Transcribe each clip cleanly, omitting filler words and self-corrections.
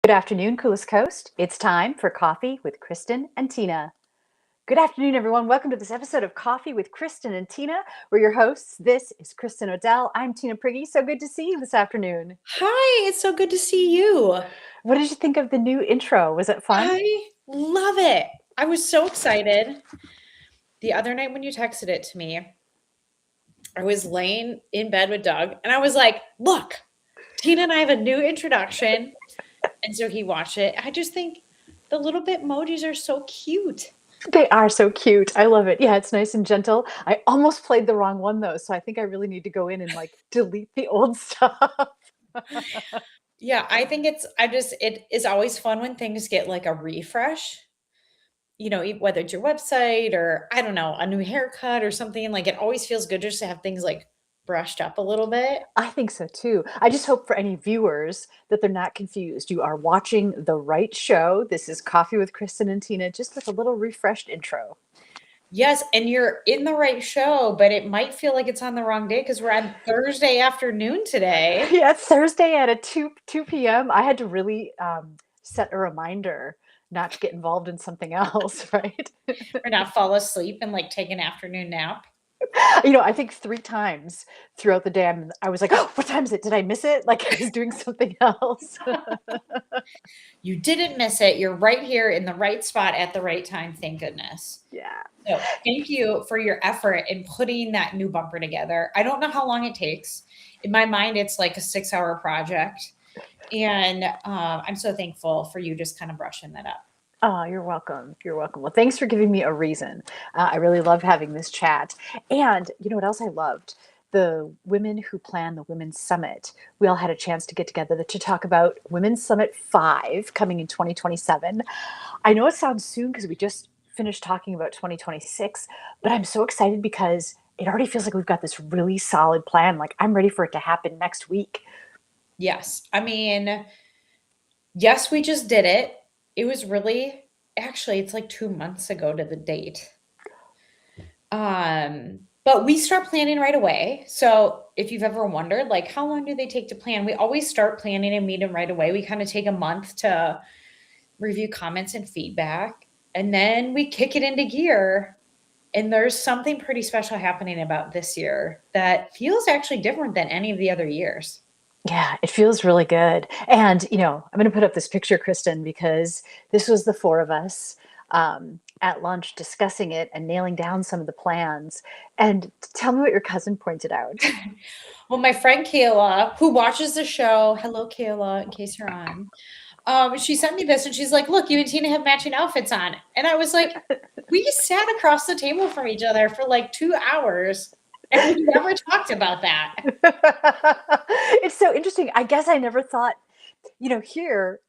Good afternoon, Coolest Coast. It's time for Coffee with Kristin and Tina. Good afternoon, everyone. Welcome to this episode of Coffee with Kristin and Tina. We're your hosts. This is Kristin Odell. I'm Tina Prigge. So good to see you this afternoon. Hi, it's so good to see you. What did you think of the new intro? Was it fun? I love it. I was so excited. The other night when you texted it to me, I was laying in bed with Doug and I was like, look, Tina and I have a new introduction. And so he watched it. I just think the little Bitmojis are so cute. They are so cute. I love it. Yeah, it's nice and gentle. I almost played the wrong one though, so I think I really need to go in and delete the old stuff. Yeah, I think it is always fun when things get like a refresh. Whether it's your website or I don't know, a new haircut or something, like it always feels good just to have things like brushed up a little bit. I think so too. I just hope for any viewers that they're not confused. You are watching the right show. This is Coffee with Kristin and Tina, just with a little refreshed intro. Yes, and you're in the right show, but it might feel like it's on the wrong day because we're on Thursday afternoon today. Yeah, it's Thursday at a 2 p.m. I had to really set a reminder not to get involved in something else, right? Or not fall asleep and like take an afternoon nap. I think 3 times throughout the day, I was like, oh, what time is it? Did I miss it? Like I was doing something else. You didn't miss it. You're right here in the right spot at the right time. Thank goodness. Yeah. So thank you for your effort in putting that new bumper together. I don't know how long it takes. In my mind, it's like a 6-hour project. And I'm so thankful for you just kind of brushing that up. Oh, you're welcome. You're welcome. Well, thanks for giving me a reason. I really love having this chat. And you know what else I loved? The women who plan the Women's Summit. We all had a chance to get together to talk about Women's Summit 5 coming in 2027. I know it sounds soon because we just finished talking about 2026, but I'm so excited because it already feels like we've got this really solid plan. Like I'm ready for it to happen next week. Yes. I mean, yes, we just did it. It was really, actually, it's like 2 months ago to the date. But we start planning right away. So if you've ever wondered, like, how long do they take to plan? We always start planning and meeting right away. We kind of take a month to review comments and feedback, and then we kick it into gear. And there's something pretty special happening about this year that feels actually different than any of the other years. Yeah, it feels really good. And, I'm going to put up this picture, Kristin, because this was the four of us at lunch discussing it and nailing down some of the plans. And tell me what your cousin pointed out. Well, my friend Kayla, who watches the show, hello, Kayla, in case you're on, she sent me this and she's like, look, you and Tina have matching outfits on. And I was like, we sat across the table from each other for like 2 hours. And we never talked about that. It's so interesting. I guess I never thought, here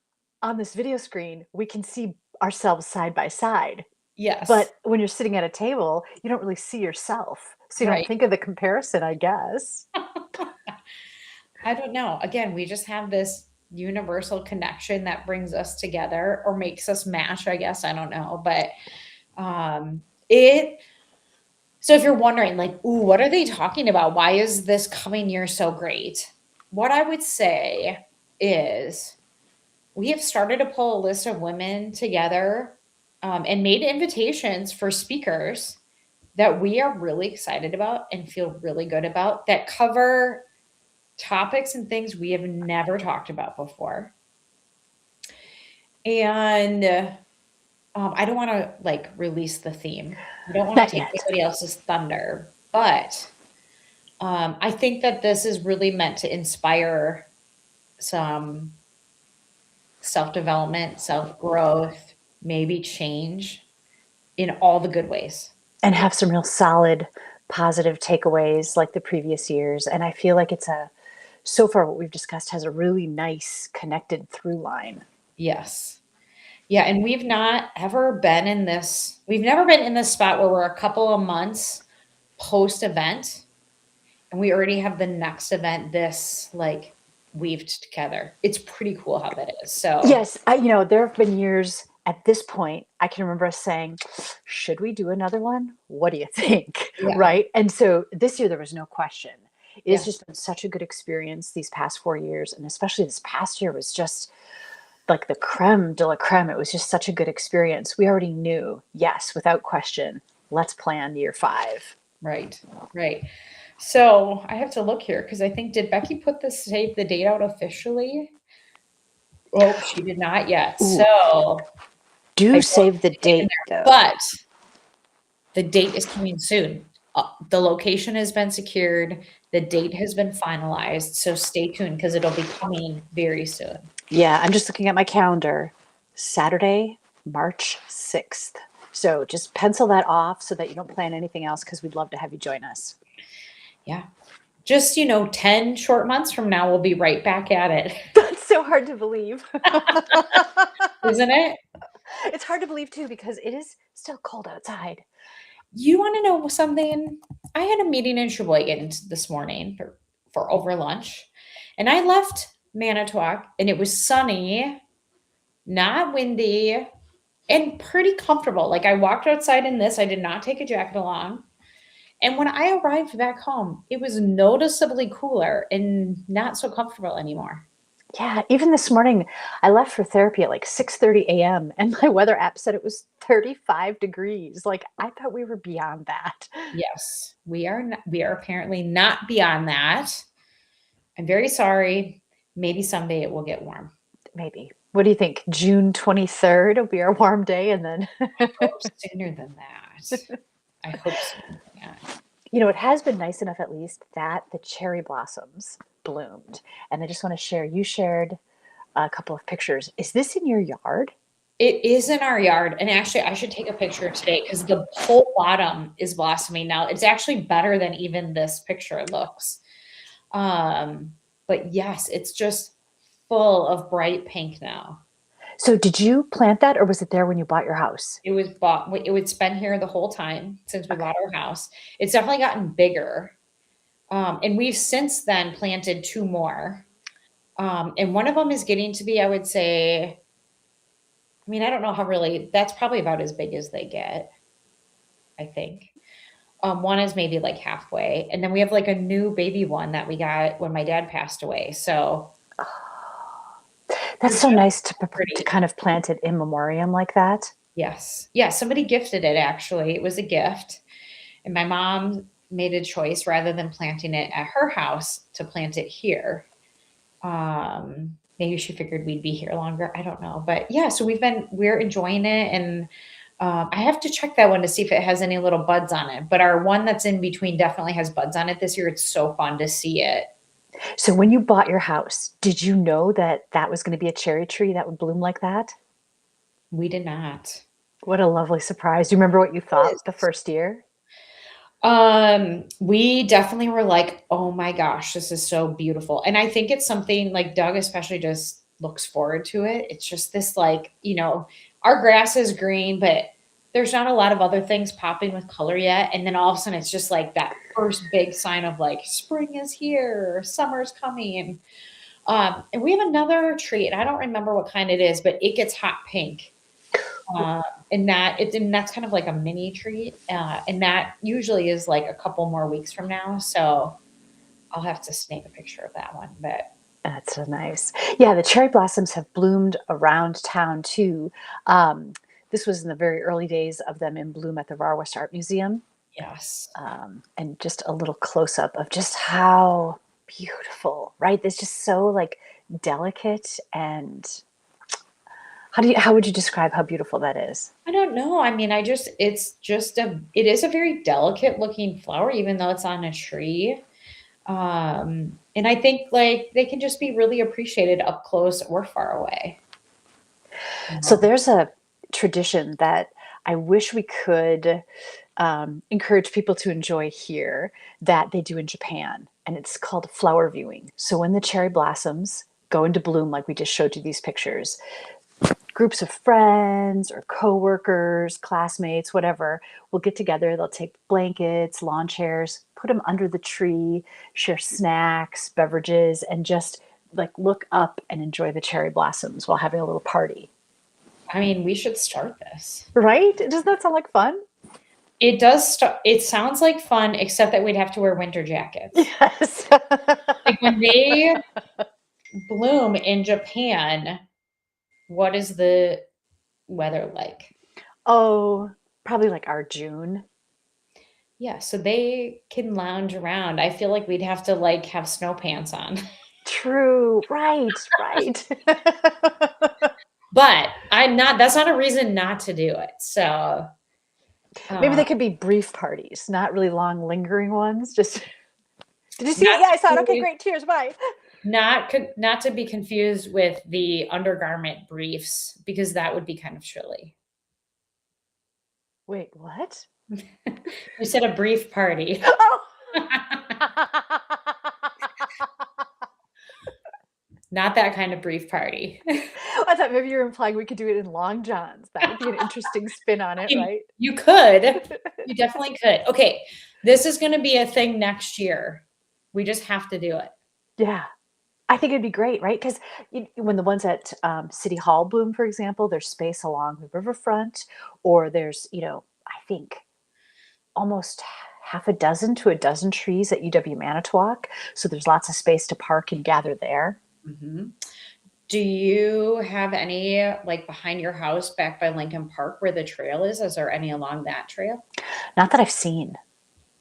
on this video screen, we can see ourselves side by side. Yes. But when you're sitting at a table, you don't really see yourself. So you don't think of the comparison, I guess. I don't know. Again, we just have this universal connection that brings us together or makes us match, I guess. I don't know. But so if you're wondering, like, ooh, what are they talking about? Why is this coming year so great? What I would say is we have started to pull a list of women together and made invitations for speakers that we are really excited about and feel really good about that cover topics and things we have never talked about before. And I don't want to release the theme. I don't want to take anybody else's thunder, but I think that this is really meant to inspire some self-development, self-growth, maybe change in all the good ways. And have some real solid, positive takeaways like the previous years. And I feel like so far what we've discussed has a really nice connected through line. Yes. Yeah. And we've never been in this spot where we're a couple of months post event and we already have the next event weaved together. It's pretty cool how that is. So yes, there have been years at this point, I can remember us saying, should we do another one? What do you think? Yeah. Right. And so this year there was no question. It's just been such a good experience these past 4 years. And especially this past year was just like the creme de la creme. It was just such a good experience. We already knew, yes, without question, let's plan year 5. Right. Right. So I have to look here because I think, did Becky put the save the date out officially? Oh, she did not yet. Ooh, So I do don't save the see it in date there, though. but the date is coming soon. The location has been secured. The date has been finalized. So stay tuned because it'll be coming very soon. Yeah, I'm just looking at my calendar. Saturday, March 6th. So just pencil that off so that you don't plan anything else because we'd love to have you join us. Yeah. Just, 10 short months from now, we'll be right back at it. That's so hard to believe. Isn't it? It's hard to believe too because it is still cold outside. You want to know something? I had a meeting in Sheboygan this morning for over lunch, and I left Manitowoc, and it was sunny, not windy, and pretty comfortable. Like I walked outside in this, I did not take a jacket along. And when I arrived back home, it was noticeably cooler and not so comfortable anymore. Yeah, even this morning I left for therapy at like 6:30 a.m. and my weather app said it was 35 degrees. Like I thought we were beyond that. Yes, we are apparently not beyond that. I'm very sorry. Maybe someday it will get warm. Maybe. What do you think? June 23rd will be our warm day and then Hope sooner than that. I hope sooner than that. it has been nice enough at least that the cherry blossoms bloomed. And I just want to share, you shared a couple of pictures. Is this in your yard? It is in our yard, and actually, I should take a picture today because the whole bottom is blossoming now. It's actually better than even this picture looks. But yes, it's just full of bright pink now. So did you plant that or was it there when you bought your house? It's been here the whole time since we bought our house. It's definitely gotten bigger. And we've since then planted 2 more. And one of them is getting to be, I would say, I mean, I don't know how really, that's probably about as big as they get, I think. One is maybe like halfway. And then we have like a new baby one that we got when my dad passed away. So That's so nice to pretty. kind of plant it in memoriam like that. Yes. Yeah. Somebody gifted it actually. It was a gift. And my mom made a choice rather than planting it at her house to plant it here. Maybe she figured we'd be here longer. I don't know. But yeah, so we're enjoying it. And I have to check that one to see if it has any little buds on it. But our one that's in between definitely has buds on it this year. It's so fun to see it. So when you bought your house, did you know that that was going to be a cherry tree that would bloom like that? We did not. What a lovely surprise. Do you remember what you thought the first year? We definitely were like, oh my gosh, this is so beautiful. And I think it's something like Doug especially just looks forward to it. It's just this like, our grass is green, but there's not a lot of other things popping with color yet. And then all of a sudden it's just like that first big sign of like spring is here, summer's coming. And we have another tree, and I don't remember what kind it is, but it gets hot pink. And that's kind of like a mini treat. And that usually is like a couple more weeks from now. So I'll have to snake a picture of that one. But That's so nice. Yeah, the cherry blossoms have bloomed around town too. This was in the very early days of them in bloom at the Far West Art Museum. yes. And just a little close up of just how beautiful, right? It's just so like delicate and how would you describe how beautiful that is? I don't know. I mean, it is a very delicate looking flower, even though it's on a tree. And I think like they can just be really appreciated up close or far away. So there's a tradition that I wish we could encourage people to enjoy here that they do in Japan, and it's called flower viewing. So when the cherry blossoms go into bloom, like we just showed you these pictures, groups of friends or coworkers, classmates, whatever, will get together. They'll take blankets, lawn chairs, put them under the tree, share snacks, beverages, and just like look up and enjoy the cherry blossoms while having a little party. I mean, we should start this. Right? Doesn't that sound like fun? It does. It sounds like fun, except that we'd have to wear winter jackets. Yes. Like when they bloom in Japan, What is the weather like? Oh, probably like our June. Yeah, so they can lounge around. I feel like we'd have to like have snow pants on. True. Right, right. But that's not a reason not to do it. So, Maybe uh, they could be brief parties, not really long lingering ones. Just did you see it? not Yeah, I saw it. Okay, to great. Cheers. Bye. not to be confused with the undergarment briefs because that would be kind of chilly. Wait, what? You said a brief party. Oh. Not that kind of brief party. I thought maybe you were implying we could do it in long johns. That would be an interesting spin on it, right? You could. You definitely could. Okay, this is gonna be a thing next year. We just have to do it. Yeah. I think it'd be great, right? Because when the ones at City Hall bloom, for example, there's space along the riverfront, or there's, I think almost half a dozen to a dozen trees at UW Manitowoc. So there's lots of space to park and gather there. Mhm. Do you have any, like, behind your house back by Lincoln Park where the trail is? Is there any along that trail? Not that I've seen.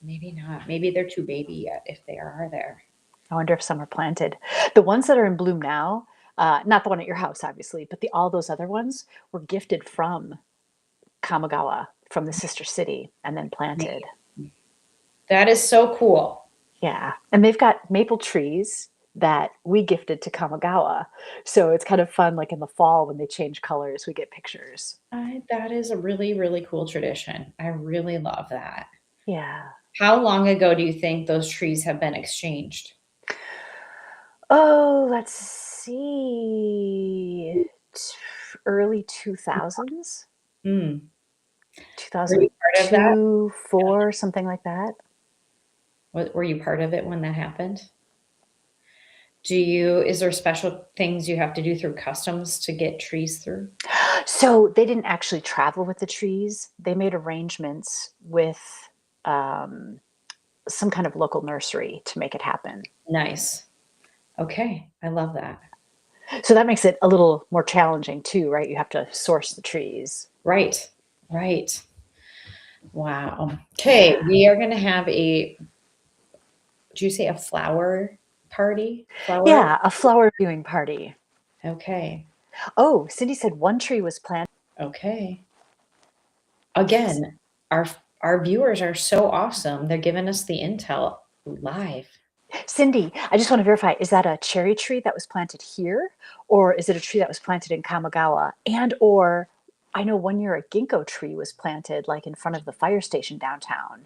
Maybe not. Maybe they're too baby yet if they are there. I wonder if some are planted. The ones that are in bloom now, not the one at your house, obviously, but all those other ones were gifted from Kamigawa, from the sister city, and then planted. That is so cool. Yeah. And they've got maple trees that we gifted to Kamigawa. So it's kind of fun, like in the fall when they change colors, we get pictures. That is a really, really cool tradition. I really love that. Yeah. How long ago do you think those trees have been exchanged? Oh, let's see. Early 2000s, Mm. Were you part of that? 2002, 4, something like that. Were you part of it when that happened? Is there special things you have to do through customs to get trees through? So they didn't actually travel with the trees. They made arrangements with um, some kind of local nursery to make it happen. Nice. Okay, I love that. So that makes it a little more challenging too, right? You have to source the trees. Right, right. Wow. Okay, Yeah. we are gonna have did you say a flower party? Flower? Yeah, a flower viewing party. Okay, Oh, Cindy said one tree was planted. okay. Again, our our viewers are so awesome. They're giving us the intel live. Cindy, I just want to verify, is that a cherry tree that was planted here? Or is it a tree that was planted in Kamigawa? And or I know one year a ginkgo tree was planted like in front of the fire station downtown.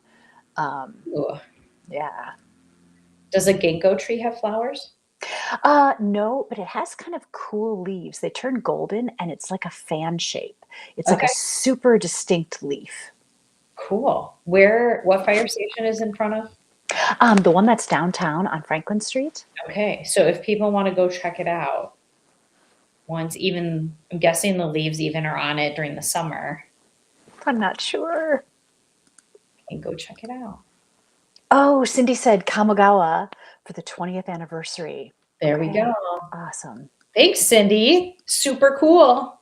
Um, Ooh. yeah. Does a ginkgo tree have flowers? No, but it has kind of cool leaves. They turn golden and it's like a fan shape. It's like a Okay, super distinct leaf. cool. What fire station is in front of? The one that's downtown on Franklin Street. Okay, so if people want to go check it out, I'm guessing the leaves even are on it during the summer, I'm not sure. and go check it out. Oh, Cindy said Kamigawa for the 20th anniversary. There we Okay, go. awesome. Thanks, Cindy. Super cool.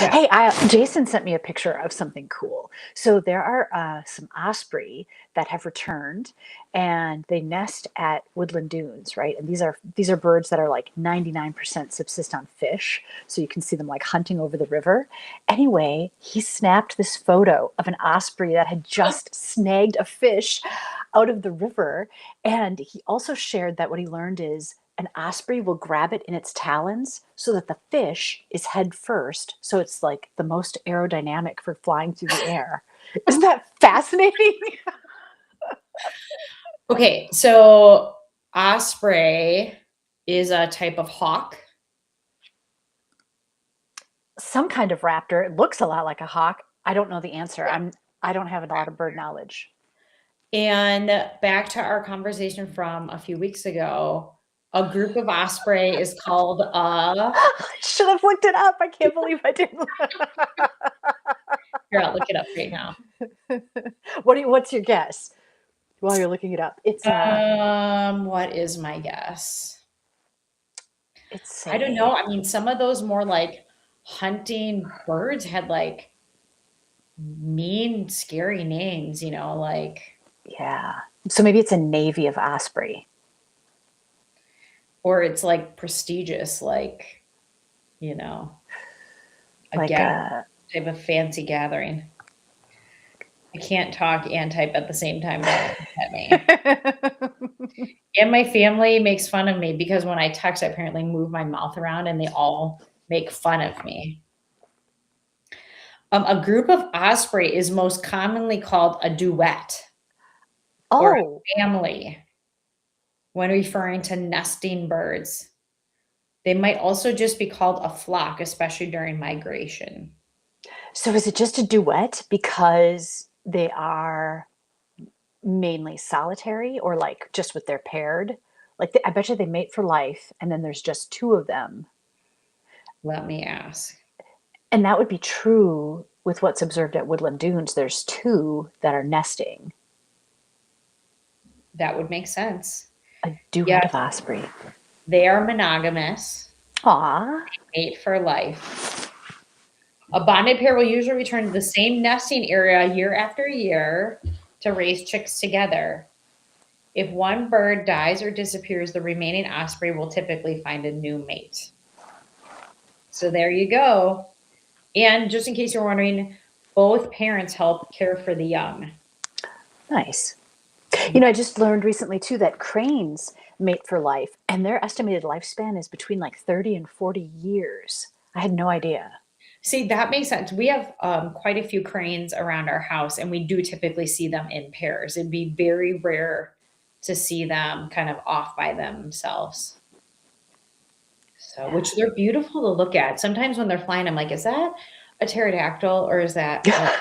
Yeah. Hey, Jason sent me a picture of something cool. So there are some osprey that have returned, and they nest at woodland dunes, right? And these are birds that are like 99% subsist on fish, so you can see them like hunting over the river. Anyway, he snapped this photo of an osprey that had just snagged a fish out of the river, and he also shared that what he learned is an osprey will grab it in its talons so that the fish is head first. So it's like the most aerodynamic for flying through the air. Isn't that fascinating? Okay, so osprey is a type of hawk. Some kind of raptor. It looks a lot like a hawk. I don't know the answer. Yeah. I don't have a lot of bird knowledge. And back to our conversation from a few weeks ago, a group of osprey is called I should have looked it up. I can't believe I didn't. here, I'll look it up right now. What's your guess while you're looking it up? It's What is my guess? I don't know. Insane. I mean, some of those more like hunting birds had like mean, scary names, like, Yeah. So maybe it's a navy of osprey. or it's like prestigious, like, you know, a Like gathering, a type of fancy gathering. I can't talk and type at the same time. Don't laugh at me. And my family makes fun of me because when I text, I apparently move my mouth around and they all make fun of me. A group of osprey is most commonly called a duet or Oh, a family when referring to nesting birds. They might also just be called a flock, especially during migration. so is it just a duet because they are mainly solitary or like just with their paired? Like I bet you they mate for life and then there's just two of them. Let me ask. And that would be true with what's observed at Woodland Dunes. There's two that are nesting. That would make sense. A duet Yes, of osprey. they are monogamous, Aw, mate for life. A bonded pair will usually return to the same nesting area year after year to raise chicks together. If one bird dies or disappears, the remaining osprey will typically find a new mate. So there you go. And just in case you're wondering, both parents help care for the young. nice. You know, I just learned recently too that cranes mate for life and their estimated lifespan is between like 30 and 40 years. I had no idea. See, that makes sense. We have quite a few cranes around our house, and we do typically see them in pairs. It'd be very rare to see them kind of off by themselves. So, which they're beautiful to look at. Sometimes when they're flying, I'm like, is that a pterodactyl or is that a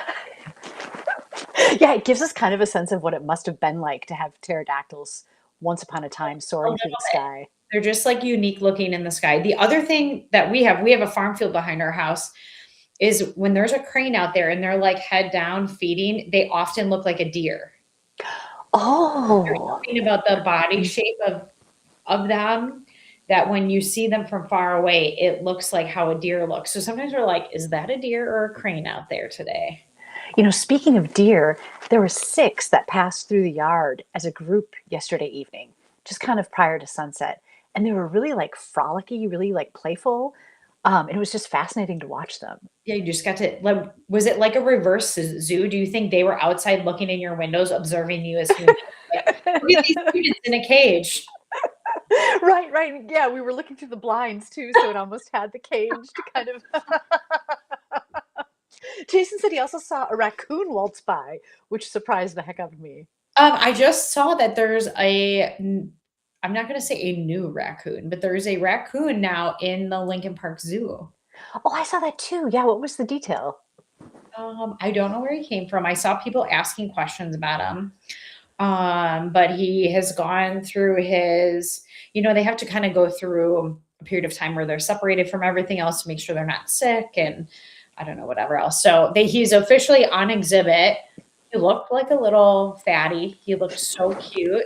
Yeah, it gives us kind of a sense of what it must have been like to have pterodactyls once upon a time a soaring through the little bit? sky. They're just like unique looking in the sky. The other thing that we have a farm field behind our house, is when there's a crane out there and they're like head down feeding, they often look like a deer. There's Oh, something about the body shape of them that when you see them from far away, it looks like how a deer looks. So sometimes we're like, is that a deer or a crane out there today? you know, speaking of deer, there were six that passed through the yard as a group yesterday evening, just kind of prior to sunset. And they were really like frolicky, really like playful. And it was just fascinating to watch them. Yeah, you just got to like, was it like a reverse zoo? Do you think they were outside looking in your windows, observing you as humans? Like, look at these students in a cage. Right, right. Yeah, we were looking through the blinds too, so it almost had the cage to kind of. Jason said he also saw a raccoon waltz by, which surprised the heck out of me. I just saw that I'm not going to say a new raccoon, but there's a raccoon now in the Lincoln Park Zoo. Oh, I saw that too. Yeah, what was the detail? I don't know where he came from. I saw people asking questions about him. But he has gone through they have to kind of go through a period of time where they're separated from everything else to make sure they're not sick and I don't know, whatever else. So he's officially on exhibit. He looked like a little fatty. He looked so cute.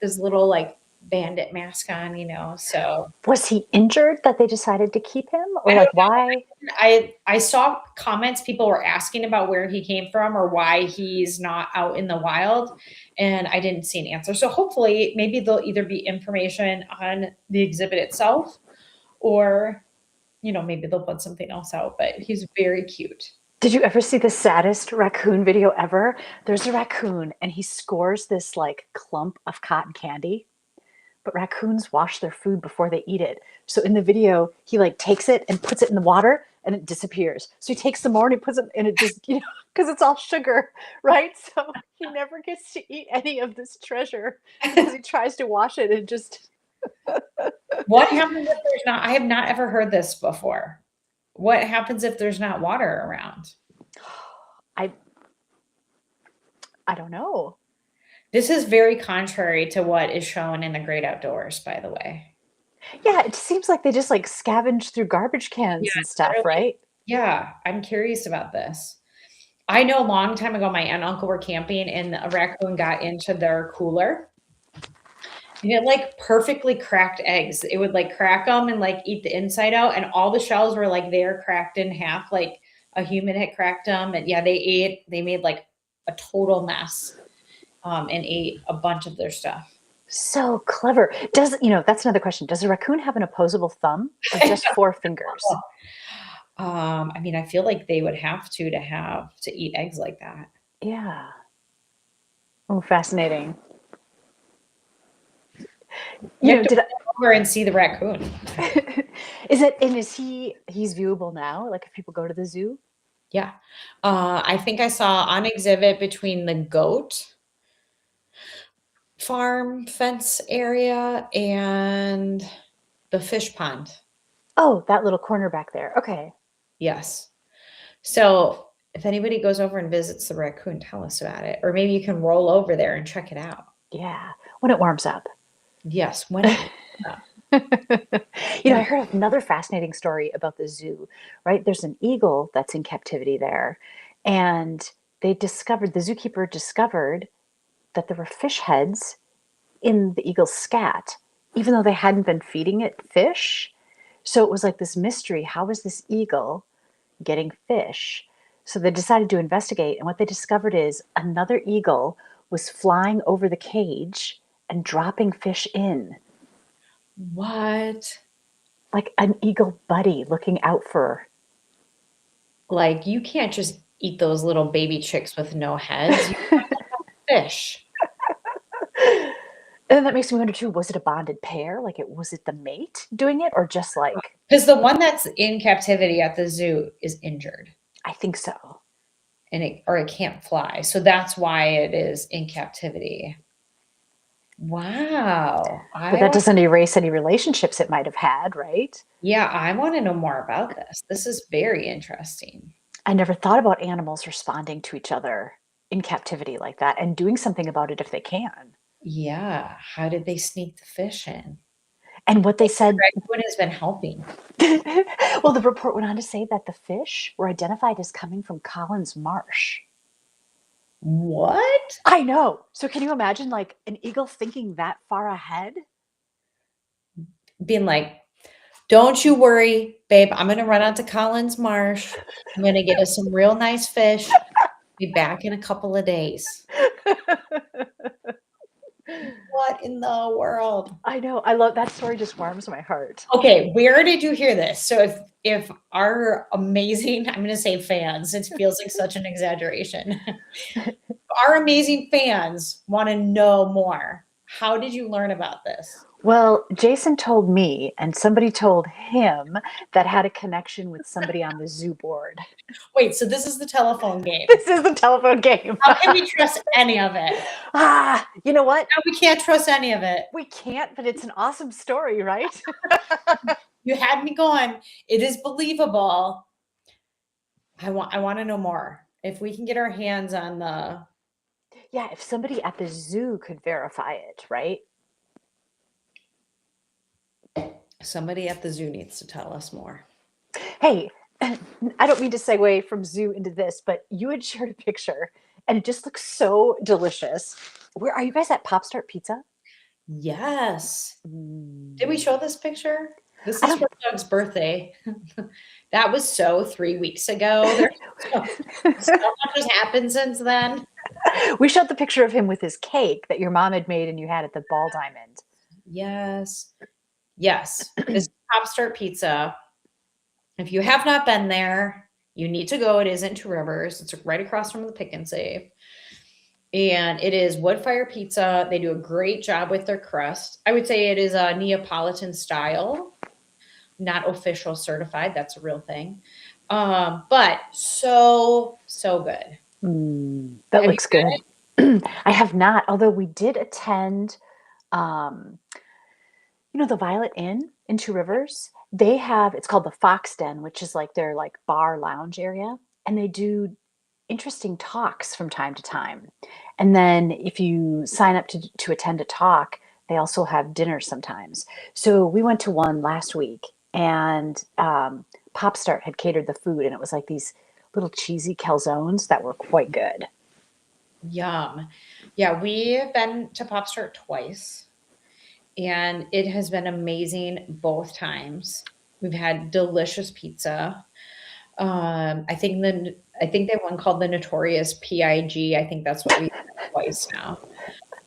His little like bandit mask on, so Was he injured that they decided to keep him? Or I don't like why? I saw comments people were asking about where he came from or why he's not out in the wild, and I didn't see an answer. So hopefully, maybe there'll either be information on the exhibit itself, or maybe they'll put something else out. But he's very cute. Did you ever see the saddest raccoon video ever? There's a raccoon and he scores this like clump of cotton candy, but raccoons wash their food before they eat it. So in the video, he like takes it and puts it in the water and it disappears. So he takes some more and he puts it and it just, because it's all sugar, right? So he never gets to eat any of this treasure because he tries to wash it and just. What happens if there's not? I have not ever heard this before. What happens if there's not water around? I I don't know. This is very contrary to what is shown in the Great Outdoors, by the way. Yeah, it seems like they just like scavenge through garbage Yeah, cans and stuff, literally. right? Yeah, I'm curious about this. I know a long time ago, my aunt and uncle were camping and a raccoon got into their cooler And it like perfectly cracked eggs. It would like crack them and like eat the inside out, and all the shells were like there cracked in half, like a human had cracked them. And yeah, they made like a total mess, and ate a bunch of their stuff. So clever. That's another question. Does a raccoon have an opposable thumb or just four fingers? I mean, I feel like they would have to eat eggs like that. Yeah. Oh, fascinating. You You have know, to did pull over and see the raccoon. is he's viewable now? Like if people go to the zoo? Yeah. I think I saw on exhibit between the goat farm fence area and the fish pond. Oh, that little corner back there. Okay. Yes. So if anybody goes over and visits the raccoon, tell us about it. Or maybe you can roll over there and check it out. Yeah. When it warms up. Yes, when it I heard another fascinating story about the zoo, right? There's an eagle that's in captivity there. And the zookeeper discovered that there were fish heads in the eagle's scat, even though they hadn't been feeding it fish. So it was like this mystery. How is this eagle getting fish? So they decided to investigate. And what they discovered is another eagle was flying over the cage and dropping fish in, what? like an eagle buddy looking out for. Like you can't just eat those little baby chicks with no heads. You fish. And then that makes me wonder too, was it a bonded pair? Like was it the mate doing it or just like, Because the one that's in captivity at the zoo is injured I think so. and it can't fly. So that's why it is in captivity. Wow. But that doesn't erase any relationships it might have had, right? Yeah, I want to know more about this. This is very interesting. I never thought about animals responding to each other in captivity like that and doing something about it if they can. Yeah. How did they sneak the fish in? And what they said, What has been helping? well, the report went on to say that the fish were identified as coming from Collins Marsh. What? I know. So can you imagine like an eagle thinking that far ahead? Being like, don't you worry, babe. I'm going to run out to Collins Marsh. I'm going to get us some real nice fish. Be back in a couple of days. What in the world? I know. I love that story, just warms my heart. Okay, where did you hear this? So if our amazing, I'm going to say fans, it feels like such an exaggeration. Our amazing fans want to know more. How did you learn about this? Well, Jason told me, and somebody told him that had a connection with somebody on the zoo board. Wait, so this is the telephone game. This is the telephone game. How can we trust any of it? You know what? No, we can't trust any of it. We can't, but it's an awesome story, right? You had me going. It is believable. I want to know more. If we can get our hands on the Yeah, if somebody at the zoo could verify it, right? somebody at the zoo needs to tell us more. Hey, I don't mean to segue from zoo into this, but you had shared a picture and it just looks so delicious. Where are you guys at Pop Start Pizza? Yes. Did we Mm. show this picture? This I is for don't Doug's birthday. That was so 3 weeks ago. So much has happened since then. We showed the picture of him with his cake that your mom had made and you had at the Ball Diamond. Yes. Yes. This is Pop Start Pizza. If you have not been there, you need to go. It is in Two Rivers. It's right across from the Pick and Save. And it is wood fire pizza. They do a great job with their crust. I would say it is a Neapolitan style, not official certified. That's a real thing. But so good. That Have you looks good. I have not, although we did attend, um, the Violet Inn in Two Rivers. It's called the Fox Den, which is like their like bar lounge area, and they do interesting talks from time to time. And then if you sign up to attend a talk, they also have dinner sometimes. So we went to one last week, and Pop Start had catered the food, and it was like these little cheesy calzones that were quite good. Yum. Yeah, we've been to Pop Start twice. and it has been amazing both times. We've had delicious pizza. I think they have one called the Notorious Pig. I think that's what we've had twice now.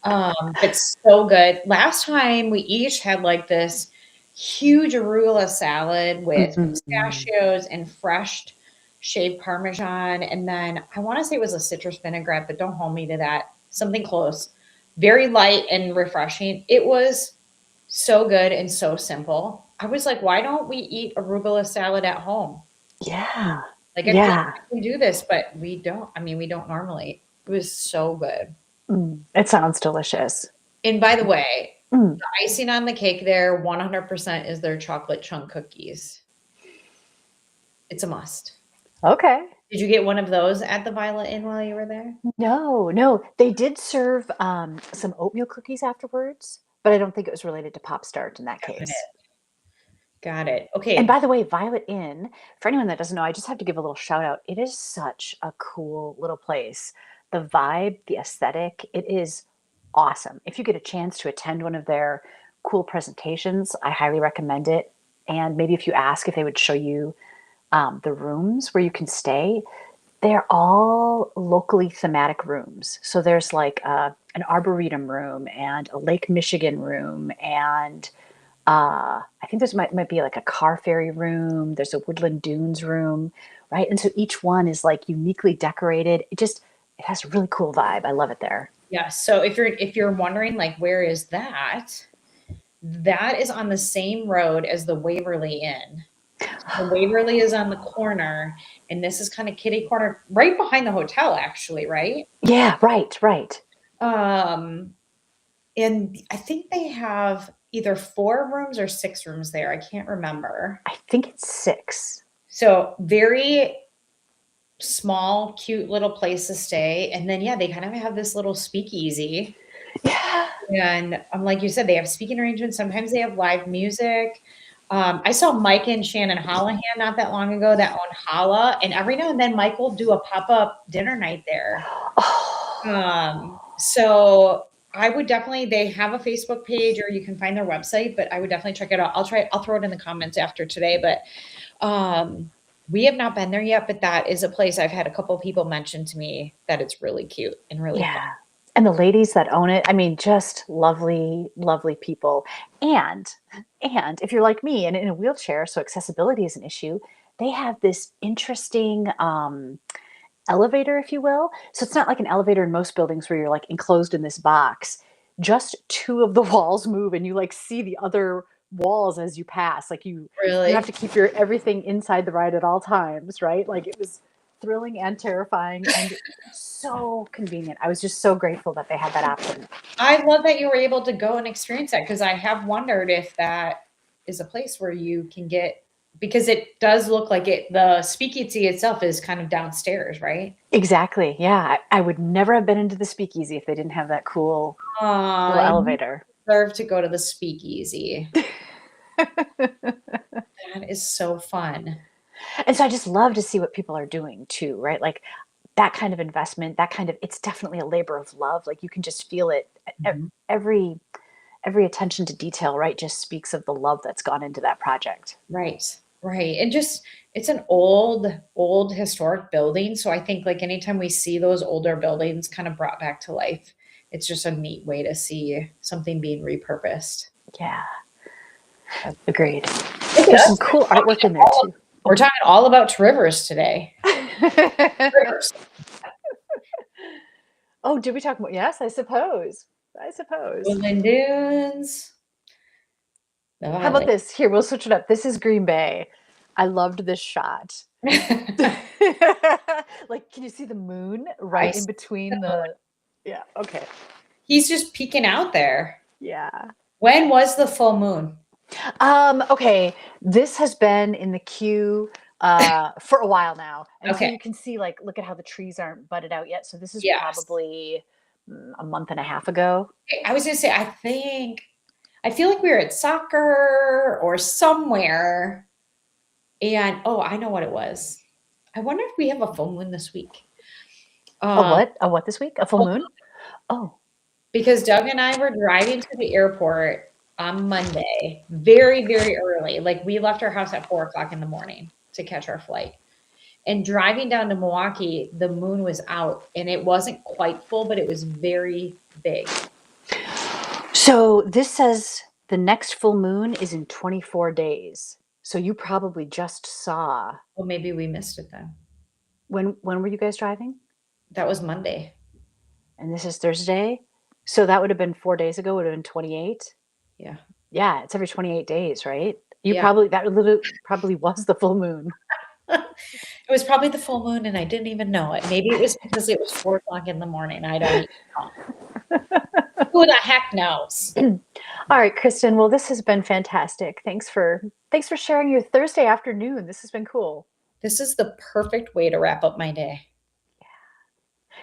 But so good. Last time we each had like this huge arugula salad with Mm. pistachios and fresh shaved Parmesan. And then I want to say it was a citrus vinaigrette, but don't hold me to that. Something close. Very light and refreshing. It was so good and so simple. I was like, why don't we eat arugula salad at home? Yeah. Like I feel Yeah. like we do this, but we don't. I mean, we don't normally. It was so good. It sounds delicious. And by the way, Mm. the icing on the cake there 100% is their chocolate chunk cookies. It's a must. Okay. Did you get one of those at the Violet Inn while you were there? No, no. They did serve some oatmeal cookies afterwards, but I don't think it was related to Pop Start in that Got case. it. Got it. And by Okay. the way, Violet Inn, for anyone that doesn't know, I just have to give a little shout out. It is such a cool little place. The vibe, the aesthetic, it is awesome. If you get a chance to attend one of their cool presentations, I highly recommend it. And maybe if you ask if they would show you the rooms where you can stay, they're all locally thematic rooms. So there's like an arboretum room and a Lake Michigan room and I think there's might be like a car ferry room. There's a woodland dunes room, right? And so each one is like uniquely decorated. It has a really cool vibe. I love it there. Yeah. So if you're wondering like where is that? That is on the same road as the Waverly Inn. The Waverly is on the corner, and this is kind of kitty corner, right behind the hotel, actually, right? Yeah, right, right. Um, and I think they have either 4 rooms or 6 rooms there. I can't remember. I think it's 6. So very small, cute little place to stay. And then yeah, they kind of have this little speakeasy. Yeah. And like you said, they have speaking arrangements. Sometimes they have live music. I saw Mike and Shannon Hollahan not that long ago that own Holla, and every now and then Mike will do a pop up dinner night there. Oh, So I would definitely, they have a Facebook page or you can find their website, but I would definitely check it out. I'll throw it in the comments after today, but we have not been there yet, but that is a place I've had a couple of people mention to me that it's really cute and really fun. yeah. And the ladies that own it, I mean, just lovely, lovely people. And and if you're like me and in a wheelchair, so accessibility is an issue, they have this interesting elevator, if you will. So it's not like an elevator in most buildings where you're like enclosed in this box. Just two of the walls move and you like see the other walls as you pass. Like you have Really? to keep your everything inside the ride at all times, right? Like it was thrilling and terrifying and so convenient. I was just so grateful that they had that option. I love that you were able to go and experience that because I have wondered if that is a place where you can get, because it does look like it, the speakeasy itself is kind of downstairs, right? Exactly. Yeah. I would never have been into the speakeasy if they didn't have that cool little You elevator. deserve to go to the speakeasy. That is so fun. And so I just love to see what people are doing too, right? Like that kind of investment, that kind of it's definitely a labor of love. Like you can just feel it. Mhm. Every every attention to detail, right, just speaks of the love that's gone into that project. Right, right. And just it's an old historic building. So I think like anytime we see those older buildings kind of brought back to life, it's just a neat way to see something being repurposed. Yeah, That's great. agreed. Look at There's us. some cool artwork in there too. We're talking all about rivers today. Rivers. Oh, did we talk about? Yes, I suppose. I suppose. Woodland Dunes. The How about Violet. this? Here, we'll switch it up. This is Green Bay. I loved this shot. Like, can you see the moon I right in see between the moon. the? Yeah. Okay. He's just peeking out there. Yeah. When was the full moon? Okay. This has been in the queue for a while now. And so Okay. you can see, like, look at how the trees aren't budded out yet. So this is Yes. probably a month and a half ago. I was gonna say, I feel like we were at soccer or somewhere, and oh, I know what it was. I wonder if we have a full moon this week. A Um, what? A what this week? A full moon? Oh, because Doug and I were driving to the airport, on Monday, very, very early. Like we left our house at 4 o'clock in the morning to catch our flight. And driving down to Milwaukee, the moon was out and it wasn't quite full, but it was very big. So this says the next full moon is in 24 days. So you probably just saw. Well, maybe we missed it then. When were you guys driving? That was Monday. And this is Thursday. So that would have been 4 days ago, would have been 28. Yeah. Yeah, it's every 28 days, right? Yeah. That literally probably was the full moon. It was probably the full moon and I didn't even know it. Maybe it was because it was 4 o'clock in the morning. I don't even know. Who the heck knows? All right, Kristin. Well, this has been fantastic. Thanks for sharing your Thursday afternoon. This has been cool. This is the perfect way to wrap up my day.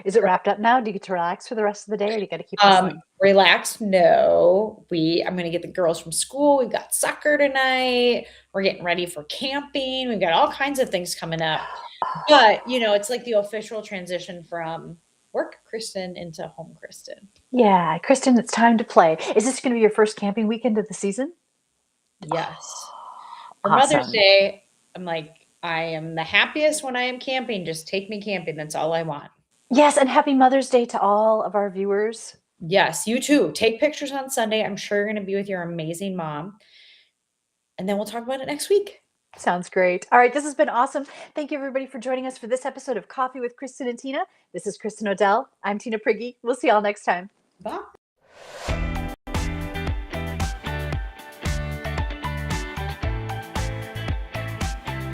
Is it wrapped up now? Do you get to relax for the rest of the day, or do you got to keep hustling? Relax. No, I'm going to get the girls from school. We've got soccer tonight. We're getting ready for camping. We've got all kinds of things coming up. But, it's like the official transition from work Kristin into home Kristin. Yeah, Kristin, it's time to play. Is this going to be your first camping weekend of the season? Yes. For Awesome. Mother's Day, I'm like, I am the happiest when I am camping. Just take me camping. That's all I want. Yes, and happy Mother's Day to all of our viewers. Yes, you too. Take pictures on Sunday. I'm sure you're going to be with your amazing mom. And then we'll talk about it next week. Sounds great. All right, this has been awesome. Thank you, everybody, for joining us for this episode of Coffee with Kristin and Tina. This is Kristin Odell. I'm Tina Prigge. We'll see y'all next time. Bye.